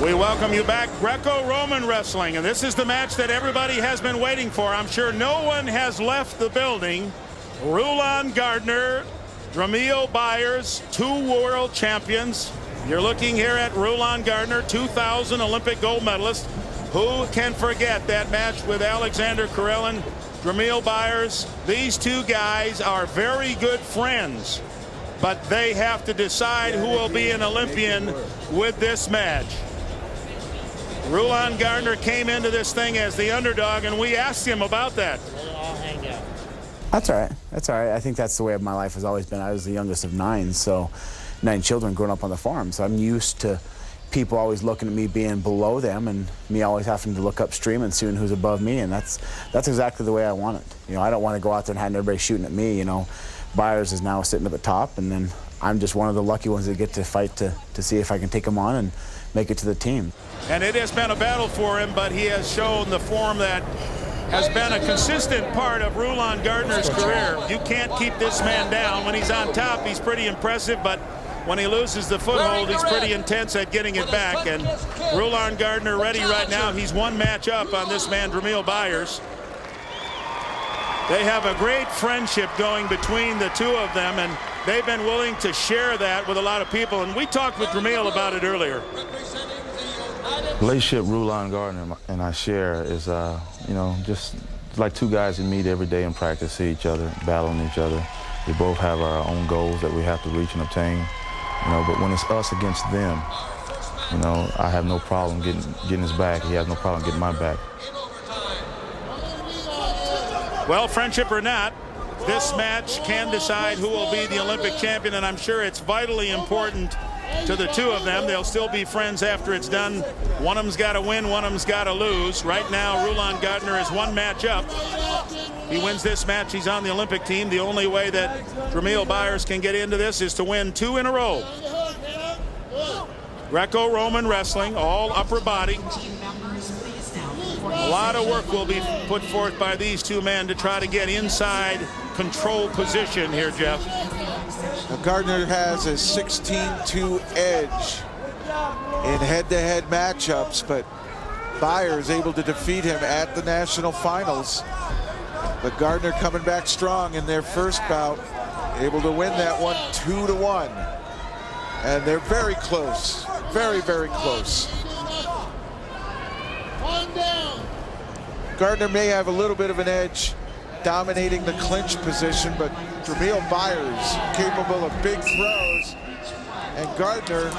We welcome you back. Greco-Roman wrestling, and this is the match that everybody has been waiting for. I'm sure no one has left the building. Rulon Gardner, Dremiel Byers, 2 world champions. You're looking here at Rulon Gardner, 2000 Olympic gold medalist. Who can forget that match with Alexander Karelin, Dremiel Byers? These two guys are very good friends, but they have to decide who will be an Olympian with this match. Rulon Gardner came into this thing as the underdog, and we asked him about that. That's all right. That's all right. I think that's the way of my life has always been. I was the youngest of 9, so 9 children growing up on the farm. So I'm used to people always looking at me being below them, and me always having to look upstream and seeing who's above me. And that's exactly the way I want it. You know, I don't want to go out there and have everybody shooting at me. You know, Byers is now sitting at the top, and then I'm just one of the lucky ones that get to fight to see if I can take him on and make it to the team. And it has been a battle for him, but he has shown the form that has been a consistent part of Rulon Gardner's career. You can't keep this man down. When he's on top, he's pretty impressive, but when he loses the foothold, he's pretty intense at getting it back. And Rulon Gardner ready right now. He's 1 match up on this man, Dremiel Byers. They have a great friendship going between the two of them, and they've been willing to share that with a lot of people. And we talked with Dremiel about it earlier. The relationship Rulon Gardner and I share is, you know, just like 2 guys that meet every day in practice, see each other, battling each other. We both have our own goals that we have to reach and obtain, you know, but when it's us against them, you know, I have no problem getting his back. He has no problem getting my back. Well, friendship or not, this match can decide who will be the Olympic champion, and I'm sure it's vitally important to the two of them. They'll still be friends after it's done. One of them's got to win, one of them's got to lose. Right now, Rulon Gardner is 1 match up. He wins this match, he's on the Olympic team. The only way that Dremiel Byers can get into this is to win 2 in a row. Greco-Roman wrestling, all upper body. A lot of work will be put forth by these 2 men to try to get inside control position here, Jeff. Now Gardner has a 16-2 edge in head-to-head matchups, but Byers able to defeat him at the national finals. But Gardner coming back strong in their first bout, able to win that one 2-1. And they're very close, very, very close. Gardner may have a little bit of an edge dominating the clinch position, but Dremiel Byers capable of big throws, and Gardner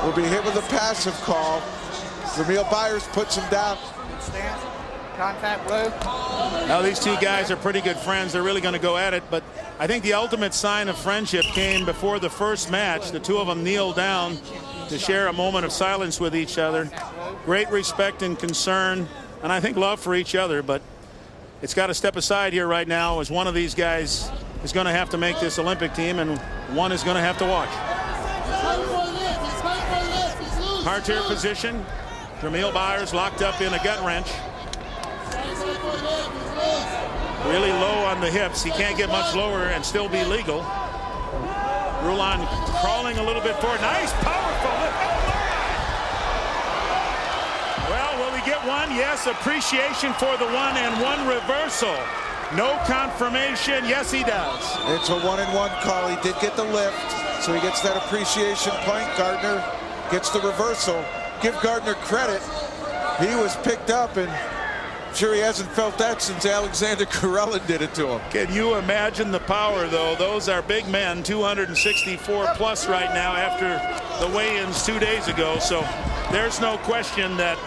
will be hit with a passive call. Dremiel Byers puts him down. Stance, contact blue. Now these 2 guys are pretty good friends. They're really going to go at it, but I think the ultimate sign of friendship came before the first match. The 2 of them kneeled down to share a moment of silence with each other. Great respect and concern, and I think love for each other, but it's got to step aside here right now, as one of these guys is going to have to make this Olympic team, and one is going to have to watch. Parterre position. Dremiel Byers locked up in a gut wrench. Really low on the hips. He can't get much lower and still be legal. Rulon crawling a little bit forward. Nice, powerful lift. Oh, my! Well, will he get one? Yes, appreciation for the 1 and 1 reversal. No confirmation. Yes, he does. It's a 1-and-1 call. He did get the lift, so he gets that appreciation point. Gardner gets the reversal. Give Gardner credit. He was picked up, and I'm sure he hasn't felt that since Alexander Karelin did it to him. Can you imagine the power, though? Those are big men, 264 plus right now after the weigh-ins 2 days ago. So there's no question that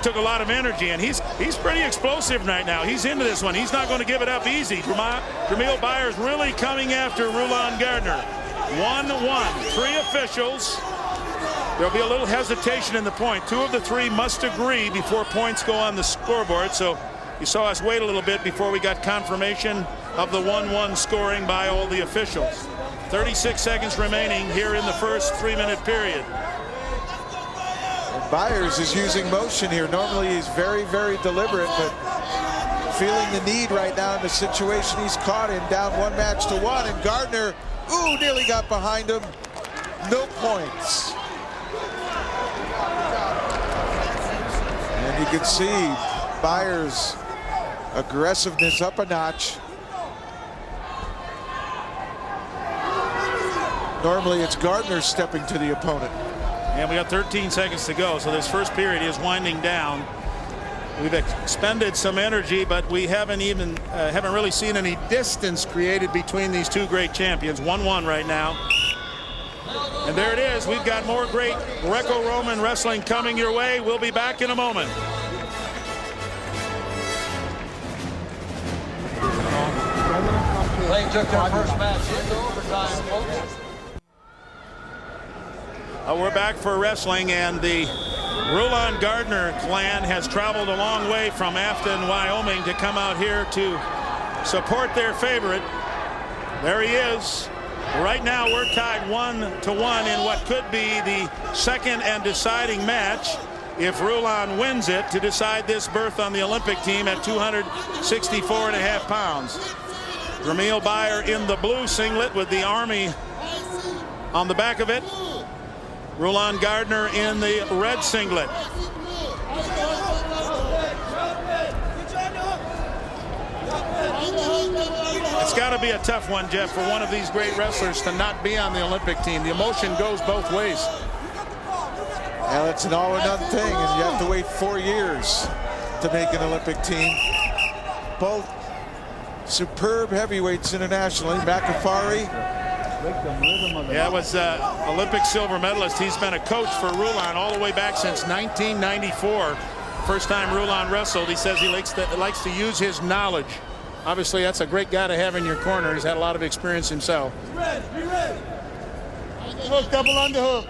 took a lot of energy, and he's pretty explosive right now. He's into this one. He's not going to give it up easy. Dremiel Byers really coming after Rulon Gardner. 1-1. 3 officials. There'll be a little hesitation in the point. 2 of the 3 must agree before points go on the scoreboard. So you saw us wait a little bit before we got confirmation of the 1-1 scoring by all the officials. 36 seconds remaining here in the first 3-minute period. Byers is using motion here. Normally he's very, very deliberate, but feeling the need right now in the situation he's caught in, down 1 match to 1, and Gardner, ooh, nearly got behind him. No points. You can see Byers' aggressiveness up a notch. Normally it's Gardner stepping to the opponent. And we got 13 seconds to go, so this first period is winding down. We've expended some energy, but we haven't really seen any distance created between these two great champions. 1-1 right now. And there it is. We've got more great Greco-Roman wrestling coming your way. We'll be back in a moment. They took their first match into overtime, folks. We're back for wrestling, and the Rulon Gardner clan has traveled a long way from Afton, Wyoming, to come out here to support their favorite. There he is. Right now we're tied 1-1 in what could be the second and deciding match if Rulon wins it to decide this berth on the Olympic team at 264.5 pounds. Dremiel Byers in the blue singlet with the Army on the back of it. Rulon Gardner in the red singlet. It's got to be a tough one, Jeff, for one of these great wrestlers to not be on the Olympic team. The emotion goes both ways. Well, it's an all or none thing, and you have to wait 4 years to make an Olympic team. Both superb heavyweights internationally. Ghaffari. Yeah, it was Olympic silver medalist. He's been a coach for Rulon all the way back since 1994. First time Rulon wrestled. He says he likes to use his knowledge. Obviously, that's a great guy to have in your corner. He's had a lot of experience himself. Be ready, be ready. Hook, double underhook.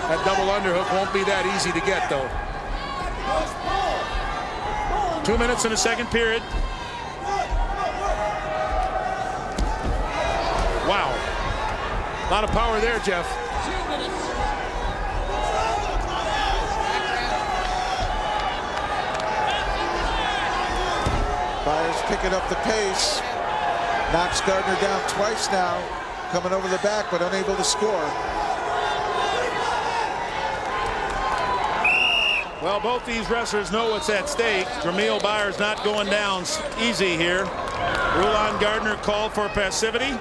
That double underhook won't be that easy to get, though. 2 minutes in the second period. Wow. A lot of power there, Jeff. Byers picking up the pace. Knocks Gardner down twice now. Coming over the back, but unable to score. Well, both these wrestlers know what's at stake. Dremiel Byers not going down easy here. Rulon Gardner called for passivity.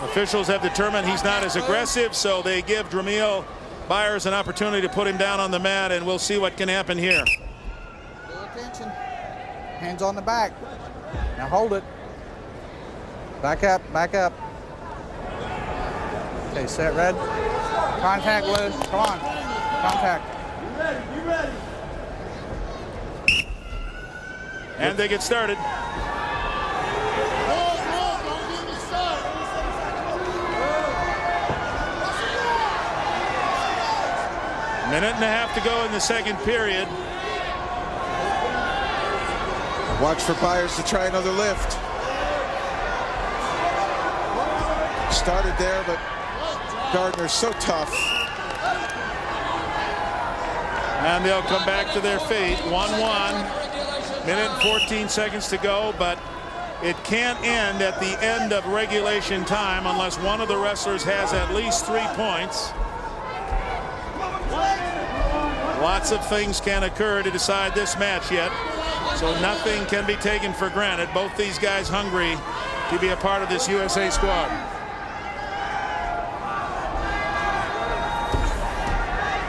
Officials have determined he's not as aggressive, so they give Dremiel Byers an opportunity to put him down on the mat, and we'll see what can happen here. Pay attention. Hands on the back. Now hold it. Back up, back up. Okay, set, red. Contact, Lou. Come on. Contact. Be ready, be ready. And they get started. Minute and a half to go in the second period. Watch for Byers to try another lift. Started there, but Gardner's so tough. And they'll come back to their fate. 1-1. Minute and 14 seconds to go, but it can't end at the end of regulation time unless one of the wrestlers has at least 3 points. Lots of things can occur to decide this match yet, so nothing can be taken for granted. Both these guys hungry to be a part of this USA squad.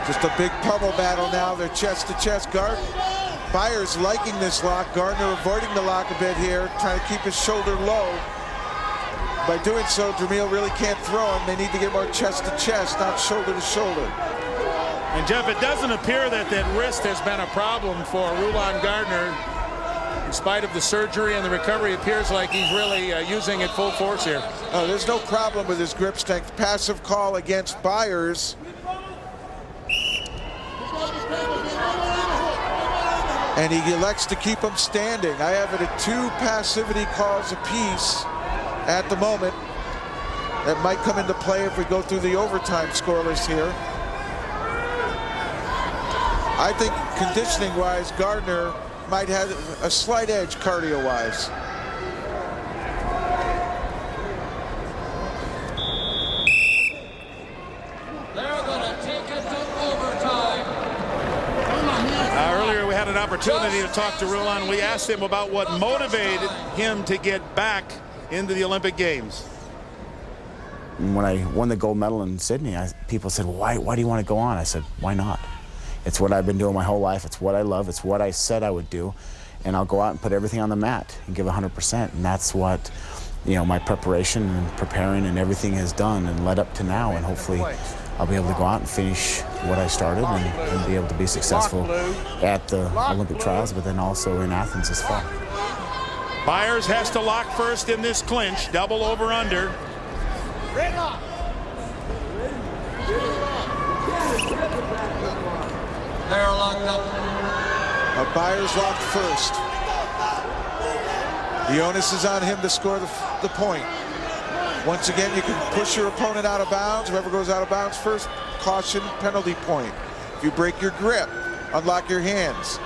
Just a big pummel battle now. They're chest to chest. Byers liking this lock. Gardner avoiding the lock a bit here, trying to keep his shoulder low. By doing so, Dremiel really can't throw him. They need to get more chest to chest, not shoulder to shoulder. And Jeff, it doesn't appear that wrist has been a problem for Rulon Gardner. In spite of the surgery and the recovery, it appears like he's really using it full force here. Oh, there's no problem with his grip strength. Passive call against Byers. And he elects to keep him standing. I have it at 2 passivity calls apiece at the moment. That might come into play if we go through the overtime scoreless here. I think conditioning-wise, Gardner might have a slight edge cardio-wise. They're going to take it to overtime. opportunity to talk to Rulon. We asked him about what motivated him to get back into the Olympic Games. When I won the gold medal in Sydney, people said, well, why do you want to go on? I said, why not? It's what I've been doing my whole life. It's what I love. It's what I said I would do. And I'll go out and put everything on the mat and give 100%. And that's what, you know, my preparation and preparing and everything has done and led up to now. And hopefully I'll be able to go out and finish what I started and be able to be successful at the Olympic trials, but then also in Athens this fall. Byers has to lock first in this clinch. Double over under. They're locked up. Byers locked first. The onus is on him to score the point. Once again, you can push your opponent out of bounds. Whoever goes out of bounds first, caution, penalty point. If you break your grip, unlock your hands.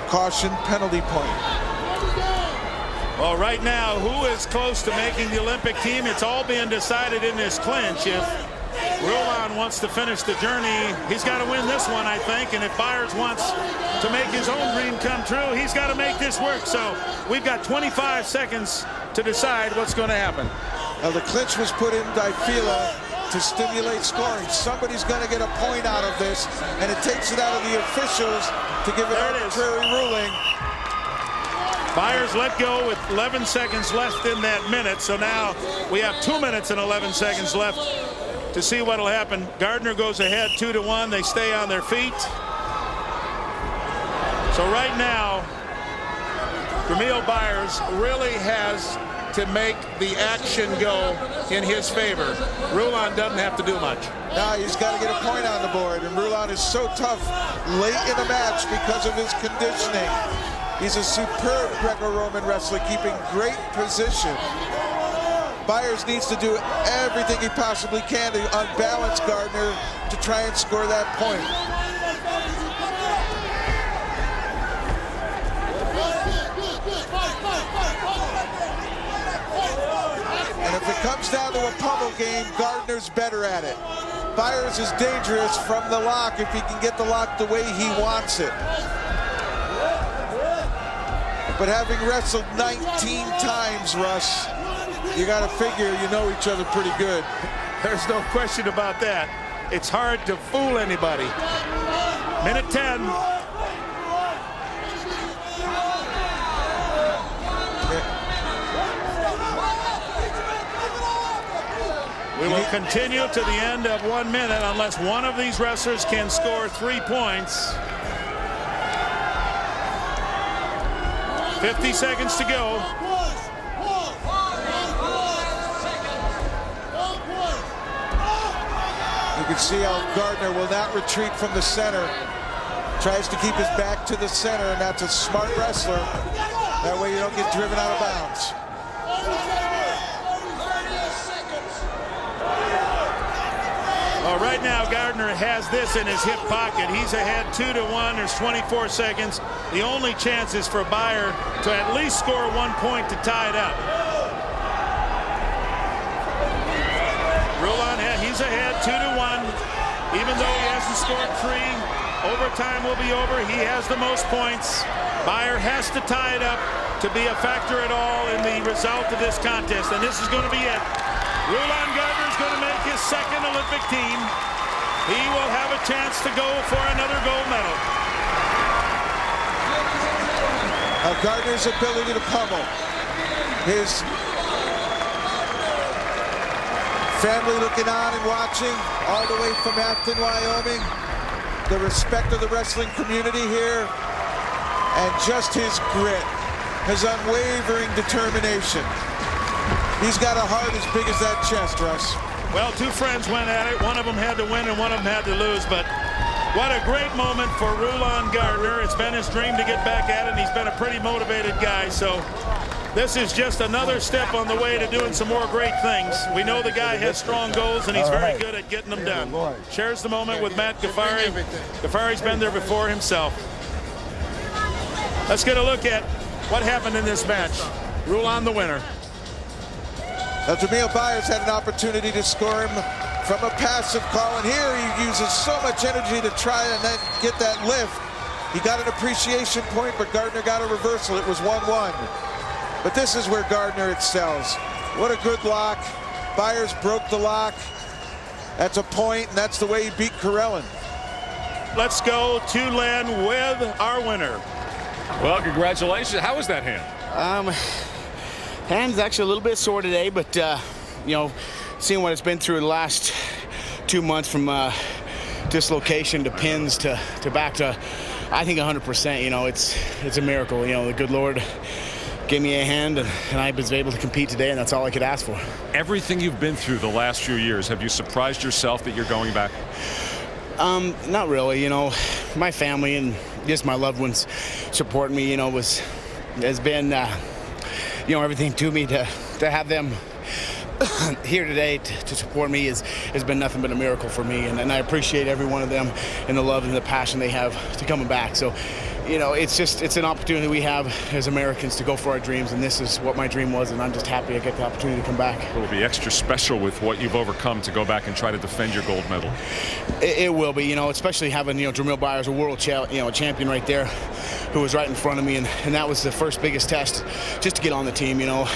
Caution, penalty point. Well, right now, who is close to making the Olympic team? It's all being decided in this clinch. If Rulon wants to finish the journey, he's got to win this one, I think. And if Byers wants to make his own dream come true, he's got to make this work. So we've got 25 seconds to decide what's going to happen. Now, the clinch was put in Difila to stimulate scoring. Somebody's going to get a point out of this, and it takes it out of the officials to give an arbitrary ruling. Byers let go with 11 seconds left in that minute. So now we have 2 minutes and 11 seconds left to see what'll happen. Gardner goes ahead 2-1. They stay on their feet. So right now, Dremiel Byers really has to make the action go in his favor. Rulon doesn't have to do much. Now he's got to get a point on the board, and Rulon is so tough late in the match because of his conditioning. He's a superb Greco-Roman wrestler, keeping great position. Byers needs to do everything he possibly can to unbalance Gardner to try and score that point. And if it comes down to a pummel game, Gardner's better at it. Byers is dangerous from the lock if he can get the lock the way he wants it. But having wrestled 19 times, Russ, you got to figure you know each other pretty good. There's no question about that. It's hard to fool anybody. Minute 10. We will continue to the end of 1 minute unless one of these wrestlers can score 3 points. 50 seconds to go. You can see how Gardner will not retreat from the center. Tries to keep his back to the center, and that's a smart wrestler. That way you don't get driven out of bounds. Well, right now, Gardner has this in his hip pocket. He's ahead 2-1. There's 24 seconds. The only chance is for Byers to at least score 1 point to tie it up. Rulon, he's ahead 2-1. Even though he hasn't scored 3, overtime will be over. He has the most points. Byers has to tie it up to be a factor at all in the result of this contest. And this is going to be it. Rulon Gardner is going to make his second Olympic team. He will have a chance to go for another gold medal. Gardner's ability to pummel. His family looking on and watching all the way from Afton, Wyoming. The respect of the wrestling community here. And just his grit. His unwavering determination. He's got a heart as big as that chest, Russ. Well, 2 friends went at it. One of them had to win and one of them had to lose. But what a great moment for Rulon Gardner. It's been his dream to get back at it, and he's been a pretty motivated guy. So this is just another step on the way to doing some more great things. We know the guy has strong goals, and he's very good at getting them done. Shares the moment with Matt Ghaffari. Ghaffari's been there before himself. Let's get a look at what happened in this match. Rulon the winner. Now, Dremiel Byers had an opportunity to score him from a passive call, and here he uses so much energy to try and then get that lift. He got an appreciation point, but Gardner got a reversal. It was 1-1. But this is where Gardner excels. What a good lock. Byers broke the lock. That's a point, and that's the way he beat Karelin. Let's go to Len with our winner. Well, congratulations. How was that hand? Hand's actually a little bit sore today, but you know, seeing what it's been through the last 2 months from dislocation to pins to back to, I think 100%. You know, it's a miracle. You know, the good Lord gave me a hand, and I was able to compete today, and that's all I could ask for. Everything you've been through the last few years, have you surprised yourself that you're going back? Not really. You know, my family and just my loved ones supporting me, you know, has been you know, everything to me. To have them here today to support me has been nothing but a miracle for me, and I appreciate every one of them and the love and the passion they have to coming back. So, you know, it's an opportunity we have as Americans to go for our dreams, and this is what my dream was, and I'm just happy I get the opportunity to come back. It will be extra special with what you've overcome to go back and try to defend your gold medal. It will be, you know, especially having, you know, Dremiel Byers, a world champion right there, who was right in front of me, and that was the first biggest test just to get on the team. You know,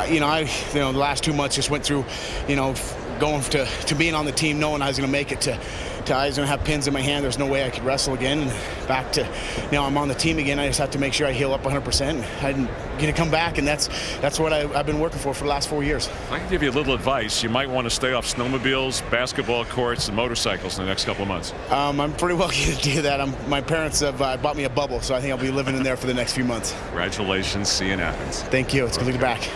the last 2 months just went through, you know, going to being on the team, knowing I was going to make it to I was going to have pins in my hand. There's no way I could wrestle again. And back to, you know, I'm on the team again. I just have to make sure I heal up 100%. I didn't get to come back, and that's what I've been working for the last 4 years. If I can give you a little advice, you might want to stay off snowmobiles, basketball courts, and motorcycles in the next couple of months. I'm pretty well going to do that. My parents have bought me a bubble, so I think I'll be living in there for the next few months. Congratulations. See you in Athens. Thank you. It's good to be back.